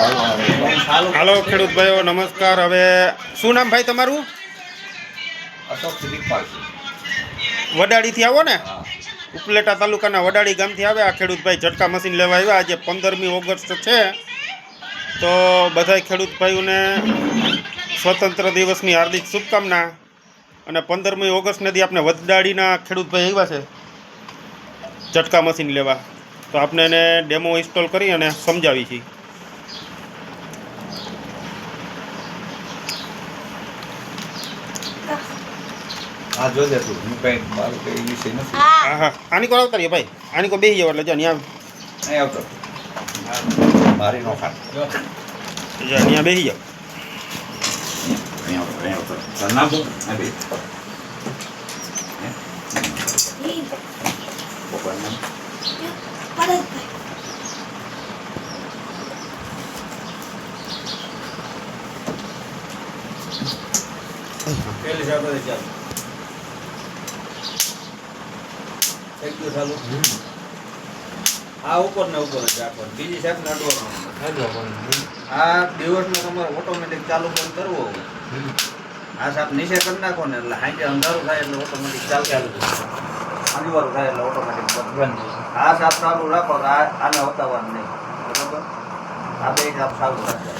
હાલો ખેડૂત ભાઈઓ નમસ્કાર। હવે શું નામ ભાઈ તમારું? વડાળીથી આવો ને? ઉપલેટા તાલુકાના વડાળી ગામથી આવે આ ખેડૂત ભાઈ ઝટકા મશીન લેવા આવ્યા। આજે 15મી ઓગસ્ટ છે, તો બધા ખેડૂત ભાઈઓને સ્વતંત્ર દિવસની હાર્દિક શુભકામના। અને 15મી ઓગસ્ટને દી આપણે વડાળીના ખેડૂત ભાઈ આવ્યા છે ઝટકા મશીન લેવા, તો આપણે એને ડેમો ઇન્સ્ટોલ કરી અને સમજાવી છીએ। હા જો દે તું હું કઈ મારું કઈ વિષય નથી। હા હા આની કો આવતા રહીએ ભાઈ, આની કો બેસી જાવ એટલે જો ત્યાં નહીં આવતો મારી નો ખાત ત્યાં બેસી જાવ। અહીં આવતો નામ તો આ બે પેલી જાતો દે ચાલ એક તો ચાલુ આ ઉપર ને ઉપર જ રાખો, બીજી સાઈડ ને અડવાનું। આ દિવસમાં તમારે ઓટોમેટિક ચાલુ બંધ કરવો હોય, આ સાપ નીચે કરી નાખો ને એટલે હાંજે અંધારું થાય એટલે ઓટોમેટિક ચાલુ અંધારું થાય એટલે ઓટોમેટિક બંધ થાય। આ સાપ ચાલુ રાખો તો આને વતાવવાનું નહીં, બરાબર? આ બે સાપ ચાલુ રાખો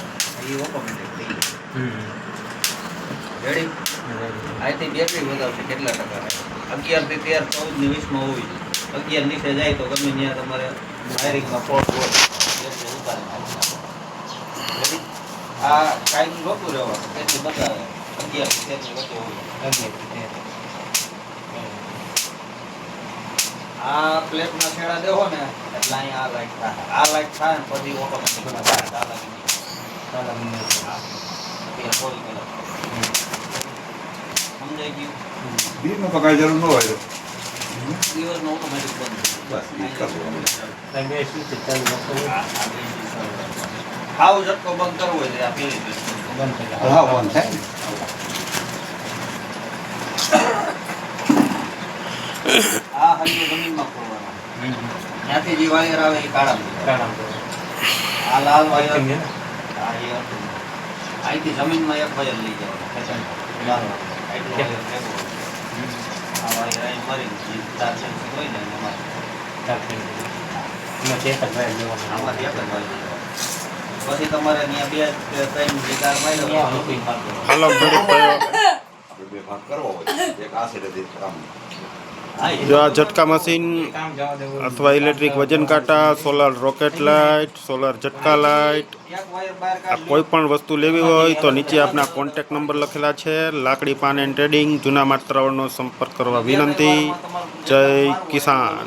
એ ઓટોમેટિક થઈ જાય। રેડી? અહીંથી બેટરી વધારશે કેટલા ટકા રહે? 11 થી 13, 14 ની 20 માં હોવી જોઈએ। 11 નીચે જાય તો ગમે ત્યાં તમારે વાયરિંગમાં ફોલ્ટ હોય એટલે ઉતારી આ કાંઈ નહોતું રહેવાનું તેથી બતાવે 11 થી 13 ની વચ્ચે હોય। 11 થી 13 આ પ્લેટના છેડા દેવો ને એટલે અહીંયા આ લાઈટ થાય, આ લાઈટ થાય ને પછી ઓટોમેટિક સમજાઈ ગયું? બીજનો પગાર જરૂર ન હોય દિવસનો ઓટોમેટિક બંધ હાવ ઝટકો બંધ કરવો હોય આ પેલી બંધ થઈ જાય। હા બંધ થાય ને આ હલ્યો જમીનમાં ખોલવાનો, ત્યાંથી જે વાયર આવે એ કાળા આ લાલ વાયર અહીંથી જમીનમાં એક વાયર લઈ જાય આ વાયર અહીં મરી 4 સેન્સી હોય ને આમાંથી એક જ વાયર પછી તમારે ત્યાં 2 કે 3 વિચાર માર્યો હાલો ખેડૂત ભાઈઓ, બે ભાગ કરવો હોય એક આ સાઈડે કામ જો આ ઝટકા મશીન અથવા ઇલેક્ટ્રિક વજન કાંટા, સોલાર રોકેટ લાઇટ, સોલાર ઝટકા લાઇટ, આ કોઈ પણ વસ્તુ લેવી હોય તો નીચે આપણા કોન્ટેક્ટ નંબર લખેલા છે। લાકડી પાન એન્ડ ટ્રેડિંગ, જૂના માત્રાવળનો સંપર્ક કરવા વિનંતી। જય કિસાન।